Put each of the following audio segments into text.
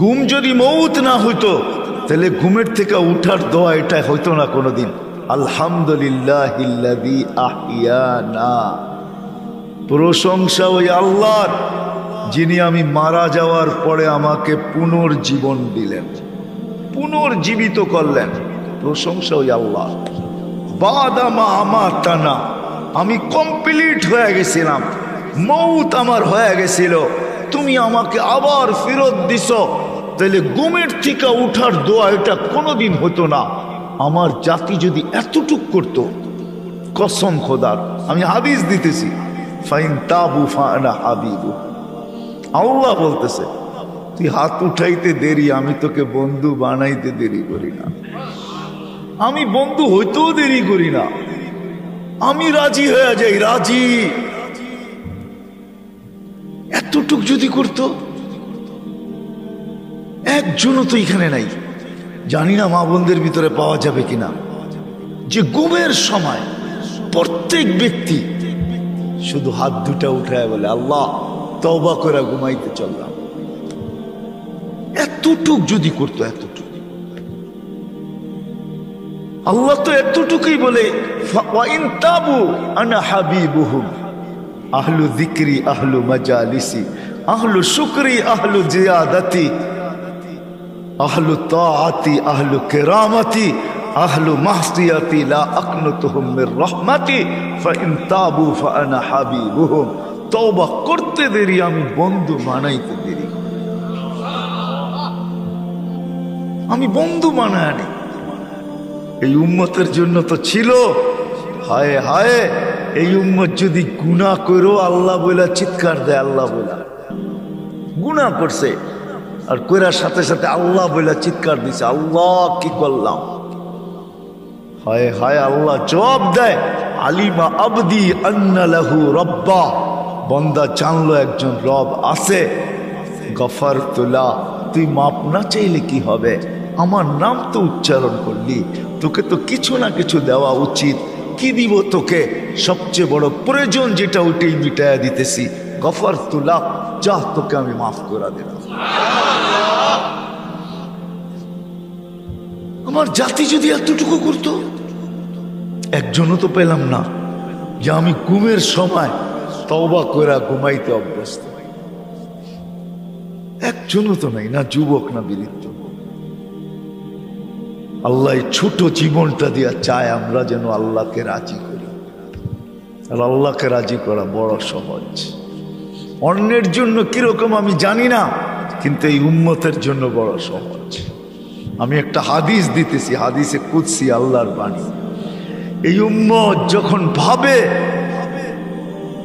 ঘুম যদি মৌত না হইতো তাহলে ঘুমের থেকে উঠার দোয়া এটা হইতো না কোনোদিন। আলহামদুলিল্লাহিল্লাযী আহিয়ানা, প্রশংসা ওই আল্লাহর যিনি আমি মারা যাওয়ার পরে আমাকে পুনর্জীবন দিলেন, পুনর্জীবিত করলেন। প্রশংসা ওই আল্লাহ। বাদামা আমাতানা, আমি কমপ্লিট হয়ে গেছিলাম, মৌত আমার হয়ে গেছিল, তুমি আমাকে আবার ফেরত দিছ। তাহলে ঘুমের থেকে উঠার দোয়া এটা কোনোদিন হতো না। আমার জাতি যদি এতটুক করত, কসম খোদার, আমি হাদিস দিতেছি, ফাইন তাবু ফানা হাবিবু, আল্লাহ বলতেছে তুই হাত উঠাইতে দেরি, আমি তোকে বন্ধু বানাইতে দেরি করি না, আমি বন্ধু হইতেও দেরি করি না, আমি রাজি হয়ে যাই, রাজি। এতটুক যদি করতো, একজনও তো এখানে নাই, জানি না মা বোনদের ভিতরে পাওয়া যাবে কিনা, যে ঘুমের সময় প্রত্যেক ব্যক্তি শুধু হাত দুটা উঠায় বলে আল্লাহ তওবা করে ঘুমাইতে চললাম। এতটুক যদি করতো, এতটুক। আল্লাহ তো এতটুকুই বলে ওয়াইন তাবু আনা হাবিবুহুম, আহলু যিকরি আহলু মাজালিসি আহলু শুকরি আহলু জিয়াদাতি আহলু তাআতি আহলু কিরামাতি আহলু মাহসিয়াতি লা আকনুতুহুম মির রাহমাতি ফাইন তাবু ফাআনা হাবিবুহুম। তওবা করতে দেরি, আমি বন্ধু বানাইতে দেরি, আমি বন্ধু বানায় আনি। এই উম্মতের জন্য তো ছিল, হায় হায় এই উম্মত যদি গুনাহ করো আল্লাহ বইলা চিৎকার দেয়, আল্লাহ বইলা গুনাহ করছে আর কইরার সাথে সাথে আল্লাহ বইলা চিৎকার দিছে, আল্লাহ কি করলাম, হায় হায় আল্লাহ জবাব দেয় আলিমা আবদি আন্না লাহু রব্বা, বান্দা জানলো একজন রব আছে। গফারতু লা, তুই মাপ না চাইলে কি হবে, আমার নাম তো উচ্চারণ করলি, তোকে তো কিছু না কিছু দেওয়া উচিত, কি দিব তোকে, সবচেয়ে বড় প্রয়োজন যেটা ওইটাই মিটাইয়া দিতেছি। গফারতু লা, যা তোকে আমি মাফ করে দিলাম। আমার জাতি যদি এতটুকু করতো, একজনও তো পেলাম না যে আমি ঘুমের সময় তওবা করে ঘুমাইতে অভ্যস্ত, একজনও তো নাই, না যুবক না বৃদ্ধ। আল্লাহ ছোট জীবনটা দিয়া চায় আমরা যেন আল্লাহকে রাজি করি, আর আল্লাহকে রাজি করা বড় সহজ। অন্যের জন্য কিরকম আমি জানি না, কিন্তু এই উম্মতের জন্য বড় সহজ। আমি একটা হাদিস দিতেছি, হাদিসে কুদসি, আল্লাহর বাণী। এই উম্মত যখন ভাবে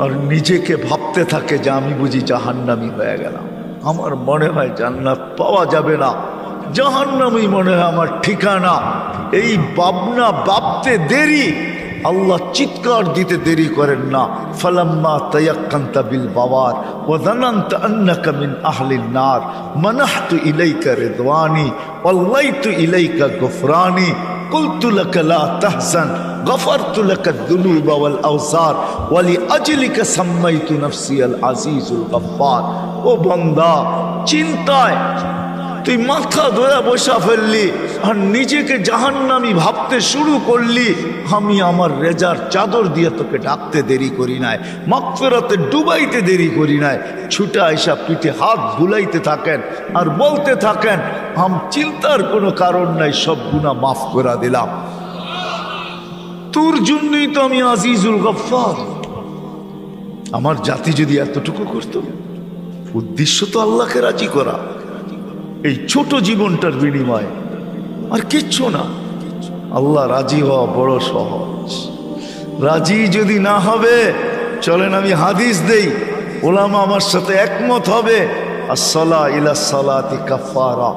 আর নিজেকে ভাবতে থাকে যে আমি বুঝি জাহান্নামী হয়ে গেলাম, আমার মনে হয় জান্নাত পাওয়া যাবে না, জাহান্নামী মনে হয় আমার ঠিকানা, এই ভাবনা ভাবতে দেরি, আল্লাহ চিৎকার দিতে দেরি করেন না। ফালাম্মা তায়াক্কানতা বিল বাওয়ার ওয়া যানানতা আন্নাকা মিন আহলিন নার মানাহতু ইলাইকা রিদওয়ানি ওয়াল্লাইতু ইলাইকা গুফরানি কুলতু লাকা লা তাহজান গফারতু লাকা যুনুবা ওয়াল আওসার ওয়া লিআজলিকা সাম্মাইতু নাফসি আল আজিজুল গফফার। ও বান্দা, চিন্তায় তুই মাথা ধরে বসা ফেললি আর নিজেকে জাহান্নামী ভাবতে শুরু করলি, আমি আমার রেজার চাদর দিয়ে তোকে ঢাকতে দেরি করি নাই, মাগফিরাতে ডুবাইতে দেরি করি নাই। ছুটে আইসা পিঠে হাত বুলাইতে থাকেন আর বলতে থাকেন চিন্তার কোনো কারণ নাই, সব গুনাহ মাফ করে দিলাম, তোর জন্যই তো আমি আজিজুল গফফার। আমার জাতি যদি এতটুকু করতো, উদ্দেশ্য তো আল্লাহকে রাজি করা, এই ছোট জীবনটার বিনিময়ে আর কিচ্ছু না। আল্লাহ রাজি হওয়া বড় সহজ। রাজি যদি না হবে, চলেন আমি হাদিস দেই, ওলামা আমার সাথে একমত হবে, আসসালা ইলা সালাতি কাফারা,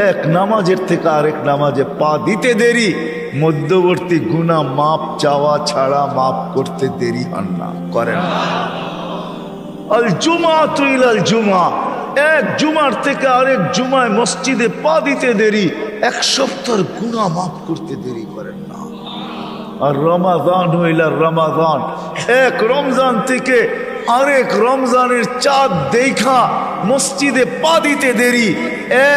এক নামাজের থেকে আরেক নামাজে পা দিতে দেরি, মধ্যবর্তী গুনাহ মাপ চাওয়া ছাড়া মাপ করতে দেরি হন না, করেন না। আল জুমাতু ইলাল জুমা, এক জুমার থেকে আরেক জুমায় মসজিদে পা দিতে দেরি, এক সপ্তাহের গুনাহ মাফ করতে দেরি করেন না। আর রমাদান হইলা রমাদান, এক রমজান থেকে আরেক রমজানের চাঁদ দেখা মসজিদে পা দিতে দেরি,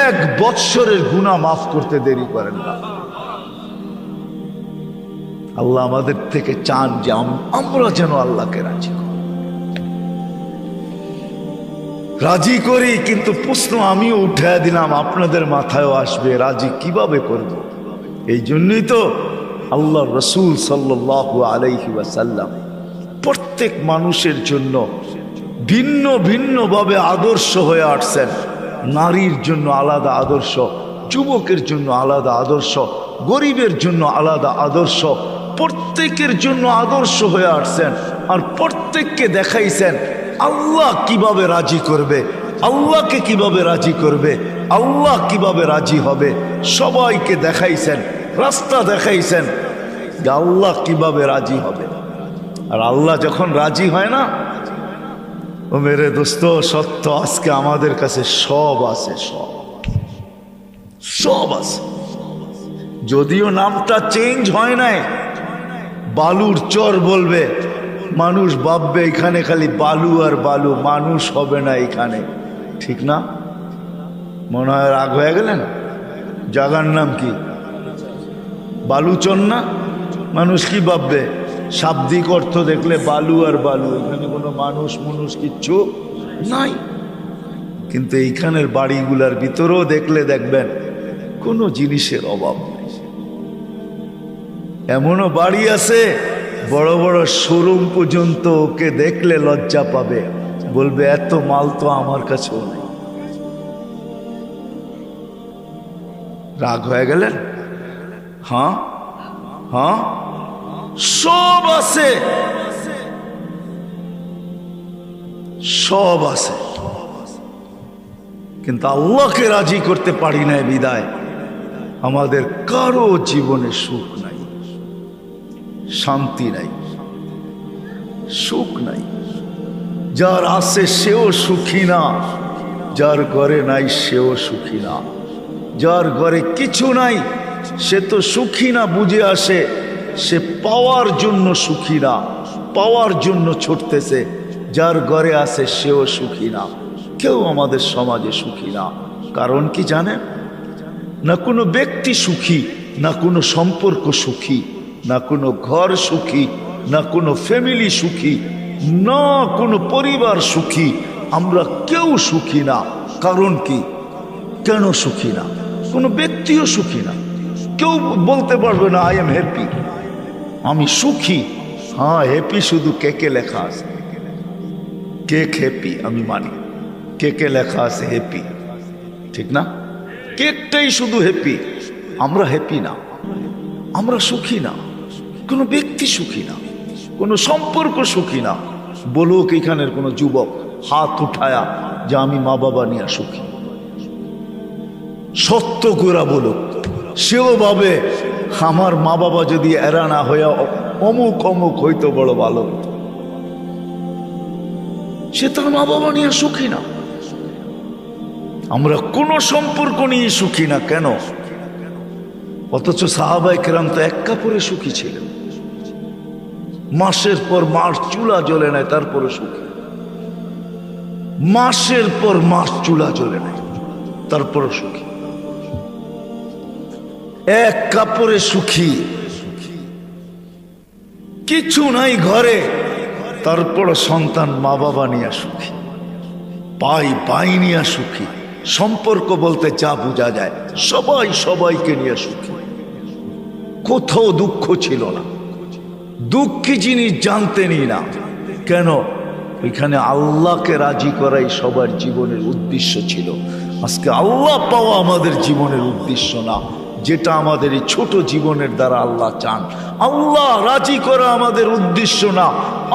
1 বৎসরের গুনাহ মাফ করতে দেরি করেন না। আল্লাহ আমাদের থেকে চান যে আমরা যেন আল্লাহকে রাজি করি। কিন্তু প্রশ্ন আমিও উঠে দিলাম, আপনাদের মাথায়ও আসবে, রাজি কিভাবে করব? এই জন্যই তো আল্লাহ রসুল সাল্লাল্লাহু আলাইহি ওয়াসাল্লাম প্রত্যেক মানুষের জন্য ভিন্ন ভিন্নভাবে আদর্শ হয়ে আসছেন। নারীর জন্য আলাদা আদর্শ, যুবকের জন্য আলাদা আদর্শ, গরিবের জন্য আলাদা আদর্শ, প্রত্যেকের জন্য আদর্শ হয়ে আসছেন। আর প্রত্যেককে দেখাইছেন আল্লাহ কিভাবে রাজি করবে, আল্লাহকে কিভাবে রাজি করবে, আল্লাহ কিভাবে রাজি হবে। সবাইকে দেখাইছেন, রাস্তা দেখাইছেন যে আল্লাহ কিভাবে রাজি হবে। আর আল্লাহ যখন রাজি হয় না, ও মেরে দোস্ত সত্য, আজকে আমাদের কাছে সব আছে, সব আছে। যদিও নামটা চেঞ্জ হয় নাই, বালুর চর বলবে, মানুষ ভাববে এখানে খালি বালু আর বালু, মানুষ হবে না এখানে, ঠিক না? মনে হয় রাগ হয়ে গেলেন? জায়গার নাম কি? বালুচর না? মানুষ কি ভাববে? শাব্দিক অর্থ দেখলে বালু আর বালু, এখানে কোনো মানুষ কিচ্ছু নাই। কিন্তু এইখানের বাড়িগুলার ভিতরেও দেখলে দেখবেন কোনো জিনিসের অভাব নেই। এমনও বাড়ি আছে বড় বড় শোরুম পর্যন্ত, ওকে দেখলে লজ্জা পাবে, বলবে এত মাল তো আমার কাছেও নেই। রাগ হয়ে গেলেন? হ্যাঁ হ্যাঁ, সব আছে, সব আছে, কিন্তু আল্লাহকে রাজি করতে পারি না বিদায় আমাদের কারো জীবনে সুখ নাই, শান্তি নাই, সুখ নাই। যার আছে সেও সুখী না, যার ঘরে নাই সেও সুখী না। যার ঘরে কিছু নাই সে তো সুখী না বুঝে আসে, সে পাওয়ার জন্য সুখী না, পাওয়ার জন্য ছুটতেছে। যার ঘরে আছে সেও সুখী না। কেউ আমাদের সমাজে সুখী না। কারণ কি জানেন? না কোনো ব্যক্তি সুখী, না কোনো সম্পর্ক সুখী, না কোনো ঘর সুখী, না কোনো ফ্যামিলি সুখী, না কোনো পরিবার সুখী। আমরা কেউ সুখী না। কারণ কি? কেন সুখী না? কোনো ব্যক্তিও সুখী না। কেউ বলতে পারবে না আই এম হ্যাপি, আমি সুখী। হ্যাঁ, হ্যাপি শুধু কেকে লেখা আছে, কেক হ্যাপি আমি মানি, কেকে লেখা আছে হ্যাপি, ঠিক না? কেকটাই শুধু হ্যাপি, আমরা হ্যাপি না, আমরা সুখী না। কোনো ব্যক্তি সুখী না, কোনো সম্পর্ক সুখী না। বলুক এখানের কোনো যুবক হাত উঠায়া যে আমি মা বাবা নিয়ে সুখী, সত্য করে বলুক। সেও ভাবে আমার মা বাবা যদি এরা না হইয়া অমুক অমুক হইতো বড় ভালো, সে তার মা বাবা নিয়ে সুখী না। আমরা কোনো সম্পর্ক নিয়ে সুখী না। কেন? অথচ সাহাবায়ে কেরাম তো এক কাপড়ে সুখী ছিলেন, মাসের পর মাস চুলা জ্বলে নাই তারপরে সুখী, মাসের পর মাস চুলা জ্বলে নাই তারপরে সুখী, এক কাপড়ে সুখী, কিছু নাই ঘরে তারপর সন্তান মা বাবা নিয়ে সুখী, পাই নিয়ে সুখী। সম্পর্ক বলতে যা বোঝা যায় সবাই সবাইকে নিয়ে সুখী, কোথাও দুঃখ ছিল না, দুঃখী জিনিস জানতেনই না। কেন? ওইখানে আল্লাহকে রাজি করাই সবার জীবনের উদ্দেশ্য ছিল। আজকে আল্লাহ পাওয়া আমাদের জীবনের উদ্দেশ্য না, যেটা আমাদের এই ছোট জীবনের দ্বারা আল্লাহ চান। আল্লাহ রাজি করা আমাদের উদ্দেশ্য না,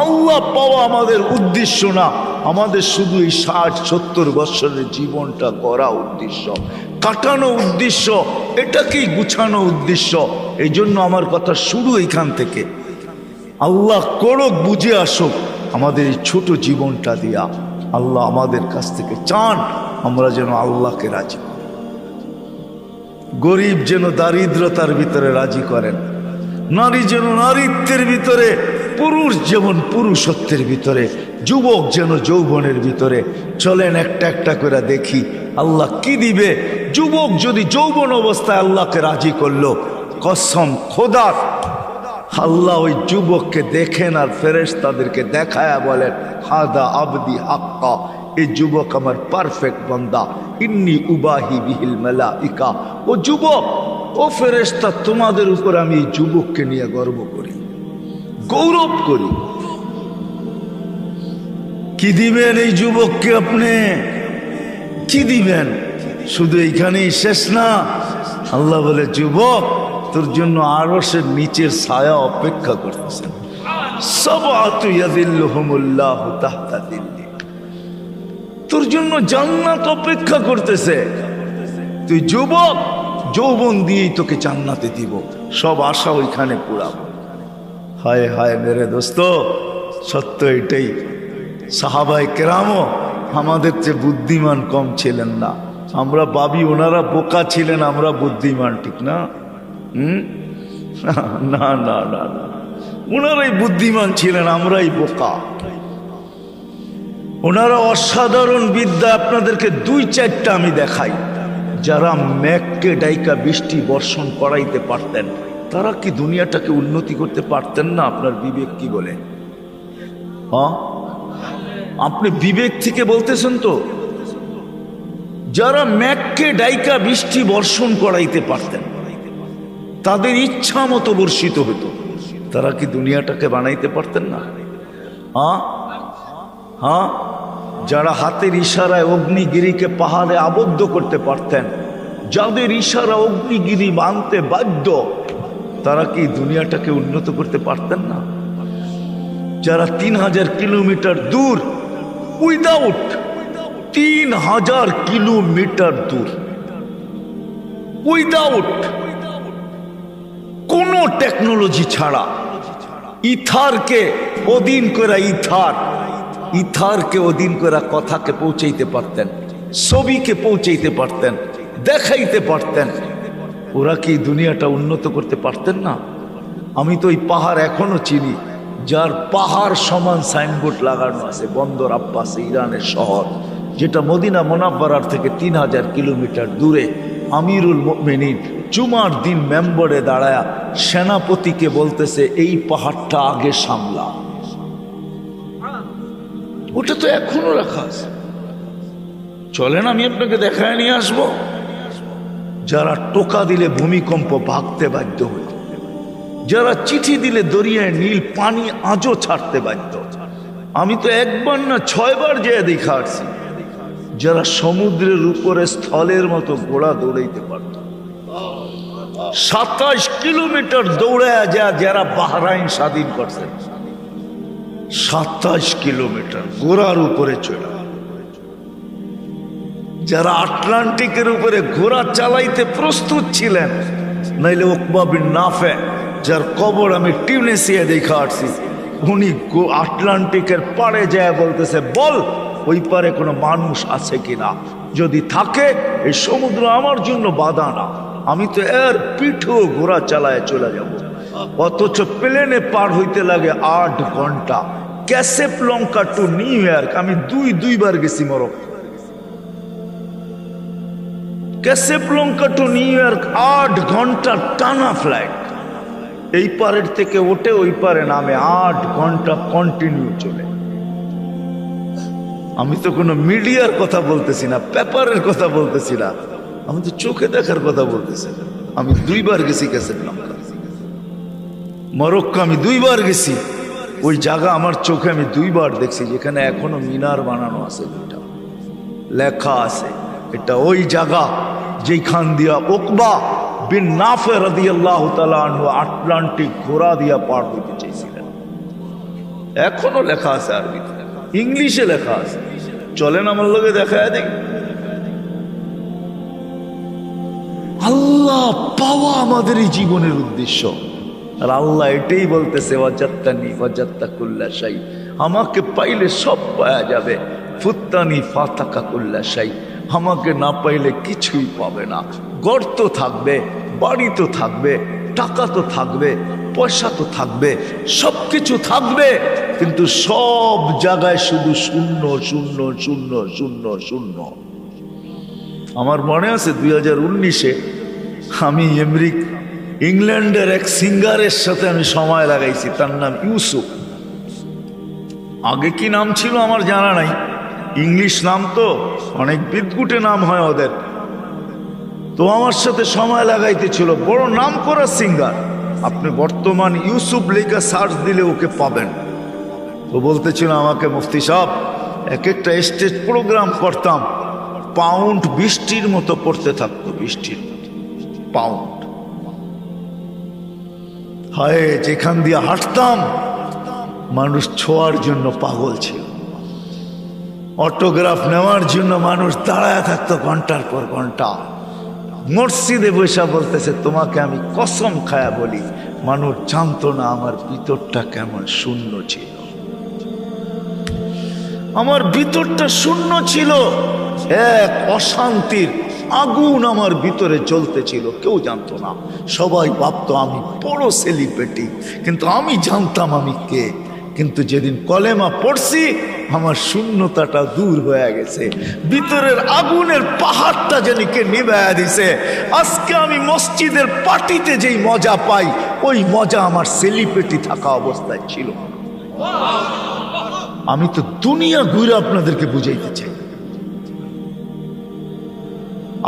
আল্লাহ পাওয়া আমাদের উদ্দেশ্য না। আমাদের শুধু এই 60-70 বছরের জীবনটা করা উদ্দেশ্য, কাটানো উদ্দেশ্য, এটাকেই গুছানো উদ্দেশ্য। এই জন্য আমার কথা শুরু এখান থেকে। আল্লাহ করুক, বুঝে আসুক আমাদের এই ছোট জীবনটা দিয়া। আল্লাহ আমাদের কাছ থেকে চান আমরা যেন আল্লাহকে রাজি করি। গরিব যেন দারিদ্রতার ভিতরে রাজি করেন, নারী যেন নারীত্বের ভিতরে, পুরুষ যেমন পুরুষত্বের ভিতরে, যুবক যেন যৌবনের ভিতরে। চলেন একটা একটা করে দেখি আল্লাহ কি দিবে। যুবক যদি যৌবন অবস্থায় আল্লাহকে রাজি করলো, কসম খোদার, আল্লাহ ওই যুবককে দেখেন আর ফেরেশতাদেরকে দেখায়া বলেন, হাদা আবদি হাক্কা, এই যুবক আমার পারফেক্ট বান্দা, ইন্নি উবাহি বিহিল মালাইকা। ও যুবক, ও ফেরেশতা, তোমাদের উপর আমি এই যুবককে নিয়ে গর্ব করি, গৌরব করি। কি দিবেন এই যুবককে আপনি? কি দিবেন? শুধু এইখানেই শেষ না। আল্লাহ বলে, যুবক, তোর জন্য আরশের নিচের ছায়া অপেক্ষা করতেছেন। সাবআতু ইয়াযিল্লুহুমুল্লাহু তাহতা যিল্লি, তোর জন্য জান্নাত অপেক্ষা করতেছে। তুই যুবক, যৌবন দিয়েই তোকে জান্নাতে দিব, সব আশা ওইখানে পুরাবো। হায় হায় মেরে দোস্ত, সত্য এটাই। সাহাবায়ে কেরামও আমাদের চেয়ে বুদ্ধিমান কম ছিলেন না। আমরা ভাবি ওনারা বোকা ছিলেন, আমরা বুদ্ধিমান, ঠিক না? না না না না, ওনারাই বুদ্ধিমান ছিলেন, আমরাই বোকা। ওনারা অসাধারণ বিদ্যা। আপনাদেরকে দুই চারটা আমি দেখাই। যারা মেঘকে ডাইকা বৃষ্টি বর্ষণ করাইতে পারতেন, তারা কি দুনিয়াটাকে উন্নতি করতে পারতেন না? আপনার বিবেক কি বলে? হ্যাঁ, আপনি বিবেক থেকে বলতেছেন তো? যারা মেঘকে ডাইকা বৃষ্টি বর্ষণ করাইতে পারতেন, তাদের ইচ্ছা মতো বর্ষিত হতো, তারা কি দুনিয়াটাকে বানাইতে পারতেন না? হ্যাঁ হ্যাঁ, যারা হাতের ইশারায় অগ্নিগিরিকে পাহাড়ে আবদ্ধ করতে পারতেন, যাদের ইশারা অগ্নিগিরি মানতে বাধ্য, তারা কি দুনিয়াটাকে উন্নত করতে পারতেন না? যারা 3000 কিলোমিটার দূর, উইদাউট 3000 কিলোমিটার দূর, উইদাউট কোনো টেকনোলজি ছাড়া, ইথারকে অধীন করে, ইথারকে অধীন করে কথাকে পৌঁছাইতে পারতেন, ছবিকে পৌঁছাইতে পারতেন, দেখাইতে পারতেন, ওরা কি দুনিয়াটা উন্নত করতে পারতেন না? আমি তো এই পাহাড় এখনো চিনি, যার পাহাড় সমান সাইনবোর্ড লাগানো আছে, বন্দর আব্বাস, ইরানের শহর, যেটা মদিনা মুনাওয়ারার থেকে 3000 কিলোমিটার দূরে। আমিরুল মুমিনিন জুমার দিন মেম্বরে দাঁড়ায়া সেনাপতিকে বলতেছে, এই পাহাড়টা আগে সামলা। ওটা তো এখনো রাখা আছে। চলেন আমি আপনাকে দেখায় নিয়ে আসবো। যারা টোকা দিলে ভূমিকম্প ভাগতে বাধ্য হইত, যারা চিঠি দিলে দরিয়ায় নীল পানি আজও ছাড়তে বাধ্য। আমি তো একবার না 6 বার যেয়ে দেখা আসছি। যারা সমুদ্রের উপরে স্থলের মতো ঘোড়া দৌড়াইতে পারত, 27 কিলোমিটার দৌড়ায় যারা বাহরাইন স্বাধীন করছেন, 27 কিলোমিটার ঘোড়ার উপরে চলে। যারা আটলান্টিকের উপরে ঘোড়া চালাইতে প্রস্তুত ছিলেন, নাইলে উকবা বিন নাফে, যার কবর আমি টিউনিসিয়া দেখা আসছি, উনি আটলান্টিকের পাড়ে যায় বলতেছে, বল ওই পারে কোনো মানুষ আছে কিনা, যদি থাকে এই সমুদ্র আমার জন্য বাধা না, আমি তো এর পিঠেও ঘোড়া চালায় চলে যাব। অথচ প্লেনে পার হইতে লাগে 8 ঘন্টা। ক্যাসেবলঙ্কা টু নিউ ইয়র্ক আমি দুইবার গেছি। মরক্কো, ক্যাসেবলঙ্কা টু নিউ ইয়র্ক 8 ঘন্টা টানা ফ্লাইট। এই পারের থেকে ওঠে ওই পারে নামে 8 ঘন্টা কন্টিনিউ চলে। আমি তো কোনো মিডিয়ার কথা বলতেছি না, পেপারের কথা বলতেছি না, আমি তো চোখে দেখার কথা বলতেছি। আমি 2 বার গেছি ক্যাসেবলঙ্কা, মরক্কো আমি 2 বার গেছি। ওই জায়গা আমার চোখে আমি 2 বার দেখছি, যেখানে এখনো মিনার বানানো আছে, 2টা লেখা আছে এটা ওই জায়গা যেখান দিয়া উকবা বিন নাফে রাদিয়াল্লাহু তাআলা আনহু আটলান্টিক ঘোড়া দিয়া পার হইতে চাইছিলেন। এখনো লেখা আছে, আরবিতে, ইংলিশে লেখা আছে। চলেন আমার লগে দেখায় দেখি। আল্লাহ পাওয়া আমাদের এই জীবনের উদ্দেশ্য। আর আল্লাহ এটাই বলতেছে, ওয়াজাত্তানি ওয়াজাত্তা কুল্লা শাই, আমাকে পাইলে সব পাওয়া যাবে। ফুত্তানি ফাতাকা কুল্লা শাই, আমাকে না পাইলে কিছুই পাবে না। গর্ত থাকবে, বাড়ি তো থাকবে, টাকা তো থাকবে, পয়সা তো থাকবে, সবকিছু থাকবে, কিন্তু সব জায়গায় শুধু শূন্য শূন্য শূন্য শূন্য শূন্য। আমার মনে আছে 2019-এ আমি ইংল্যান্ডের এক সিঙ্গারের সাথে আমি সময় লাগাইছি, তার নাম ইউসুফ। আগে কি নাম ছিল আমার জানা নাই, ইংলিশ নাম তো, অনেক বিদঘুটে নাম হয় ওদের। তো আমার সাথে সময় লাগাইতেছিল, বড় নাম করা সিঙ্গার। আপনি বর্তমান ইউসুফ লেখা সার্চ দিলে ওকে পাবেন। তো বলতেছিল আমাকে, মুফতি সাহেব, এক একটা স্টেজ প্রোগ্রাম করতাম, পাউন্ড বৃষ্টির মতো পড়তে থাকতো, বৃষ্টির পাউন্ড। হায়, যেখান দিয়ে হাঁটতাম মানুষ ছোঁয়ার জন্য পাগল ছিল, অটোগ্রাফ নেওয়ার জন্য মানুষ দাঁড়ায় থাকতো ঘন্টার পর ঘন্টা। মসজিদে বসে বলতেছে, তোমাকে আমি কসম খায়া বলি, মানুষ জানতো না আমার ভিতরটা কেমন শূন্য ছিল। আমার ভিতরটা শূন্য ছিল, এক অশান্তির আগুন আমার ভিতরে জ্বলতেছিল, কেউ জানতো না। সবাই ভাবতো আমি বড় সেলিব্রিটি, কিন্তু আমি জানতাম আমি কে। কিন্তু যেদিন কলেমা পড়ছি, আমার শূন্যতাটা দূর হয়ে গেছে, ভিতরের আগুনের পাহাড়টা যেন কে নিভায়া দিছে। আজকে আমি মসজিদের পার্টিতে যেই মজা পাই, ওই মজা আমার সেলিব্রিটি থাকা অবস্থায় ছিল। আমি তো দুনিয়া ঘুরে আপনাদেরকে বুঝাইতে চাই।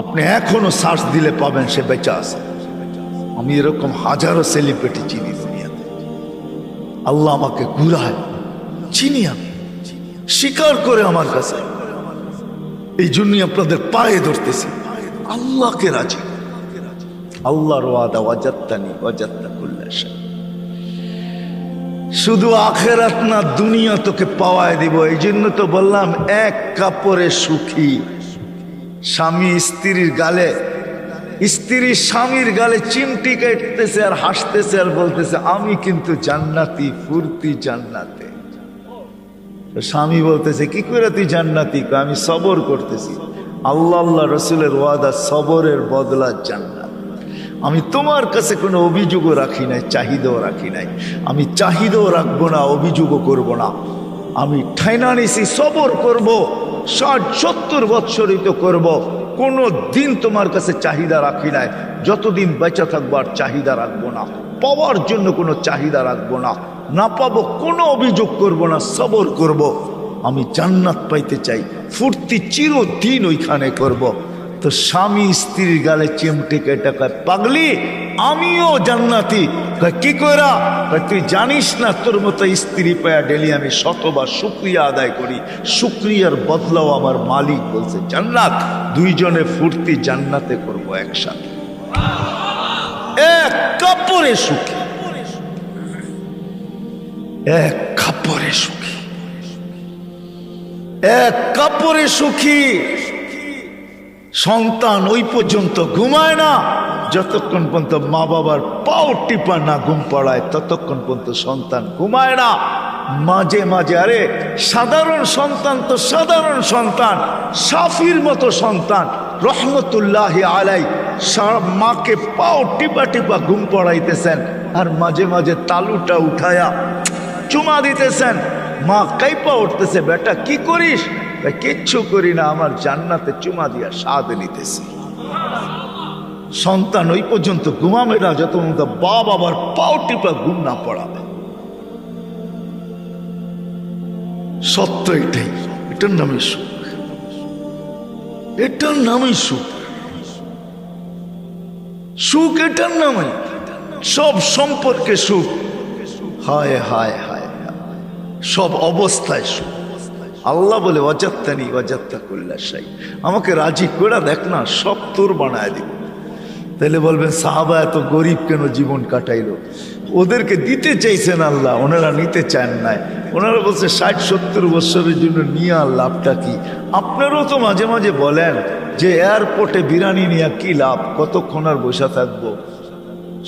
আপনি এখনো সার্চ দিলে পাবেন সে বেঁচে আছে। আমি এরকম হাজারো সেলিব্রিটি চিনি দুনিয়াতে। আল্লাহ আমাকে ঘুরায়, চিনি, আমি স্বীকার করে আমার কাছে। এই জন্যই আপনাদের পায়ে ধরতেছি, আল্লাহকে রাজি। আল্লাহর ওয়াদা, ওয়াজাত্তানি ওয়াজাত্তা কুল্লা শাই। শুধু আখেরাত না, দুনিয়া তোকে পাওয়ায় দিব। এই জন্য তো বললাম, এক কাপড়ে সুখী। স্বামী স্ত্রীর গালে, স্ত্রী স্বামীর গালে চিমটি কাটতেছে আর হাসতেছে আর বলতেছে, আমি কিন্তু জান্নাতি, ফুর্তি জান্নাতে। স্বামী বলতেছে, কি করে তুই জান্নাতি? আমি সবর করতেছি। আল্লাহ আল্লাহ রসুলের ওয়াদা, সবরের বদলা জান্নাত। আমি তোমার কাছে কোনো অভিযোগও রাখি নাই, চাহিদাও রাখি নাই। আমি চাহিদাও রাখবো না, অভিযোগও করব না। আমি ঠাইনা নিছি, সবর করব, 60-70 বৎসরিত করব। কোনো দিন তোমার কাছে চাহিদা রাখি নাই। যতদিন বেঁচে থাকবো আর চাহিদা রাখবো না, পাওয়ার জন্য কোনো চাহিদা রাখবো না। না পাবো কোনো অভিযোগ করব না, সবর করব। আমি জান্নাত পাইতে চাই, ফুর্তি চিরদিন ওইখানে করব। তো স্বামী স্ত্রীর গালে চিমটে কেটে কয়, পাগলি আমিও জান্নাতি। কি কইরা? তুই জানিস না, তোর মতো স্ত্রী পায়া ডেলি আমি শতবার শুকরিয়া আদায় করি, শুকরিয়ার বদলাও আমার মালিক বলছে জান্নাত। দুইজনে ফুর্তি জান্নাতে করব একসাথে, এক কাপড়ে সুখী, এক কাপড়ে সুখী, এক কাপড়ে সুখী। সন্তান ওই পর্যন্ত ঘুমায় না যতক্ষণ পর্যন্ত মা বাবার পাও টিপা না ঘুম পড়ায়, ততক্ষণ পর্যন্ত সন্তান ঘুমায় না। মাঝে মাঝে, আরে সাধারণ সন্তান তো সাধারণ সন্তান, সাফির মতো সন্তান রহমতুল্লাহ আলাই মাকে পাও টিপা টিপা ঘুম পড়াইতেছেন, আর মাঝে মাঝে তালুটা উঠায়া চুমা দিতেছেন। মা কাইপা উঠতেছে, বেটা কি করিস? কিচ্ছু করি না, আমার জান্নাতে চুমা দিয়া স্বাদ নিতেছি। সন্তান ওই পর্যন্ত ঘুমাবে না যত পর্যন্ত বাবা আবার পাও টিপা ঘুম না পড়াবে। সত্য এটাই, এটার নামই সুখ, এটার নামই সুখ। সুখ এটার নামে, সব সম্পর্কে সুখ। হায় হায় হায়, সব অবস্থায় সুখ। আল্লাহ বলে, ওয়াজাত্তানি ওয়াজাত্তা কুল্লা শাই। আমাকে রাজি করে দেখ না, সব তোর বানায় দিব। তাহলে বলবেন, সাহাবা এত গরিব কেন জীবন কাটাইলো? ওদেরকে দিতে চাইছেন আল্লাহ, ওনারা নিতে চান নাই। ওনারা বলছে 60-70 বছরের জন্য নিয়ে আর লাভটা কি? আপনারাও তো মাঝে মাঝে বলেন যে এয়ারপোর্টে বিরিয়ানি নিয়ে কি লাভ, কতক্ষণ আর বসে থাকবো?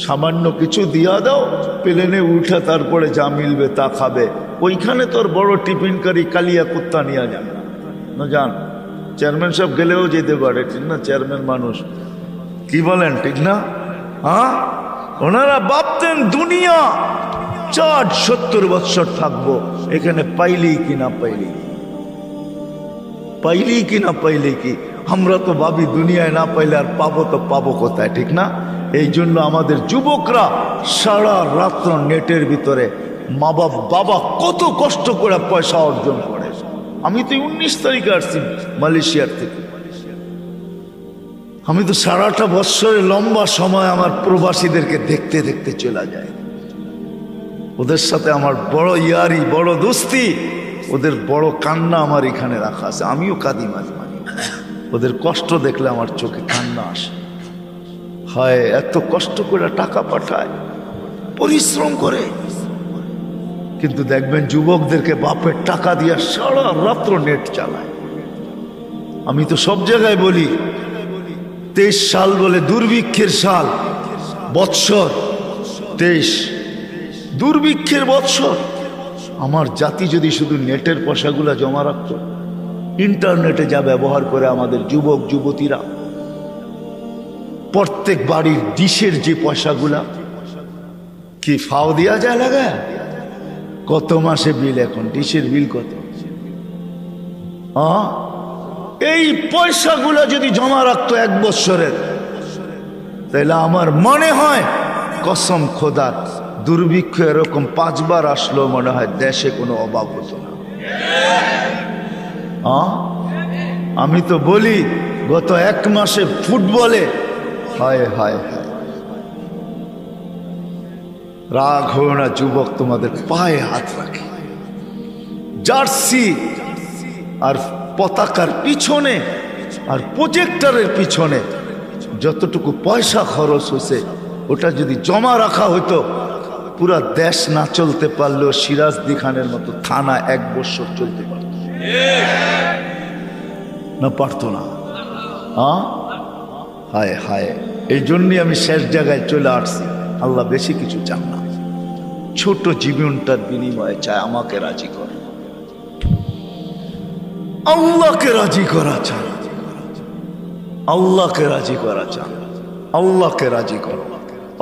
সামান্য কিছু দিয়া দাও, প্লেনে উঠা তারপরে যা মিলবে তা খাবে। ওইখানে তোর বড় টিফিনকারী কালিয়া কুত্তা নিয়ে যান না, যান। চেয়ারম্যান সাহেব গেলেও যেতে পারে, ঠিক না? চেয়ারম্যান মানুষ, কি বলেন, ঠিক না? হ্যাঁ, ওনারা ভাবতেন দুনিয়া 60-70 বৎসর থাকবো এখানে, পাইলেই কি না পাইলেই কি। আমরা তো ভাবি দুনিয়ায় না পাইলে আর পাবো তো পাবো কোথায়, ঠিক না? এই জন্য আমাদের যুবকরা সারা রাত্র নেটের ভিতরে বাবা কত কষ্ট করে পয়সা অর্জন করে। আমি তো 19 তারিখে আসছি মালয়েশিয়ার থেকে। আমি তো সারাটা বৎসরের লম্বা সময় আমার প্রবাসীদেরকে দেখতে দেখতে চলে যায়। ওদের সাথে আমার বড় ইয়ারি, বড় দোস্তি, ওদের বড় কান্না আমার এখানে রাখা আছে। আমিও কাঁদি মাঝে মাঝে, ওদের কষ্ট দেখলে আমার চোখে কান্না আসে। হয় এত কষ্ট করে টাকা পাঠায়, পরিশ্রম করে, কিন্তু দেখবেন যুবকদেরকে বাপের টাকা দিয়ে সারা রাত্র নেট চালায়। আমি তো সব জায়গায় বলি 23 সাল বলে দুর্ভিক্ষের সাল, বৎসর 23 দুর্ভিক্ষের বৎসর। আমার জাতি যদি শুধু নেটের পয়সাগুলা জমা রাখতো, ইন্টারনেটে যা ব্যবহার করে আমাদের যুবক যুবতীরা, প্রত্যেক বাড়ির ডিশের যে পয়সাগুলা কি ফাও দেওয়া যায় লাগায়, কত মাসে বিল, এখন ডিশের বিল কত? এই পয়সাগুলা যদি জমা রাখতো 1 বৎসরের, তাহলে আমার মনে হয় কসম খোদার দুর্ভিক্ষ এরকম 5 বার আসলো মনে হয় দেশে কোনো অভাব হতো না। আমি তো বলি গত 1 মাসে ফুটবলে হায় হায় হায়, রাগ হো না যুবক, তোমাদের পায়ে হাত রাখি। জার্সি আর পতাকার পিছনে আর প্রজেক্টরের পিছনে যতটুকু পয়সা খরচ হয়েছে, ওটা যদি জমা রাখা হতো, পুরা দেশ না চলতে পারলেও সিরাজদি খানের মতো থানা 1 বছর চলতে পারত না? পারতো না। হায় হায়, এই জন্যই আমি শেষ জায়গায় চলে আসছি। আল্লাহ বেশি কিছু চান না, ছোট জীবনটার বিনিময়ে চায় আমাকে রাজি করে। আল্লাহকে রাজি করা চান, আল্লাহকে রাজি করা চান, আল্লাহকে রাজি করো।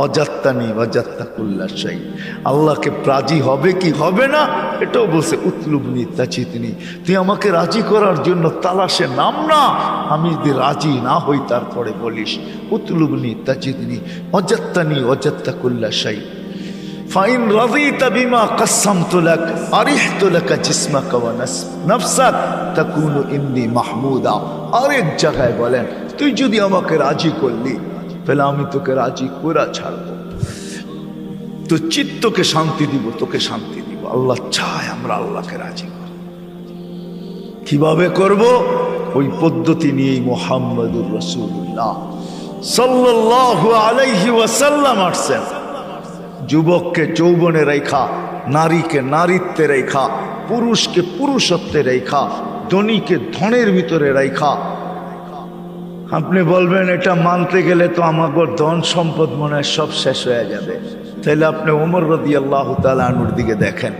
অজাত্তানি অজাত্তাকুল্লা শাই, আল্লাহকে রাজি হবে কি হবে না এটাও বলছে। উতলুবনি তাচিতনি, তুই আমাকে রাজি করার জন্য তালাশে নাম না, আমি যদি রাজি না হই তারপরে বলিস উতলুবনি তাচিতনি অজাত্তানি অজাত্তাকুল্লা শাই। ফাইন রাদিতা বিমা কাসসামতু লাক আরিহতু লাকা জিসমাকা ওয়া নাফসাক তাকুনু ইন্নী মাহমুদা। আরেক জায়গায় বলেন, তুই যদি আমাকে রাজি করলি তাহলে আমি তোকে রাজি করে ছাড়বো, তো চিত্তকে শান্তি দিব, তোকে শান্তি দিব। আল্লাহ চায় আমরা আল্লাহকে রাজি করি। কিভাবে করব? ওই পদ্ধতি নিয়েই মুহাম্মদুর রাসূলুল্লাহ সাল্লাল্লাহু আলাইহি ওয়াসাল্লাম আসছেন। যুবককে যৌবনে রেখা, নারীকে নারীত্বে রেখা, পুরুষকে পুরুষত্বে রেখা, ধনীকে ধনের ভিতরে রেখা। আপনি বলবেন এটা মানতে গেলে তো আমাকে ধন সম্পদ মনে হয় সব শেষ হয়ে যাবে। তাহলে আপনি ওমর রাদিয়াল্লাহু তাআলা আনহুর দিকে দেখেন,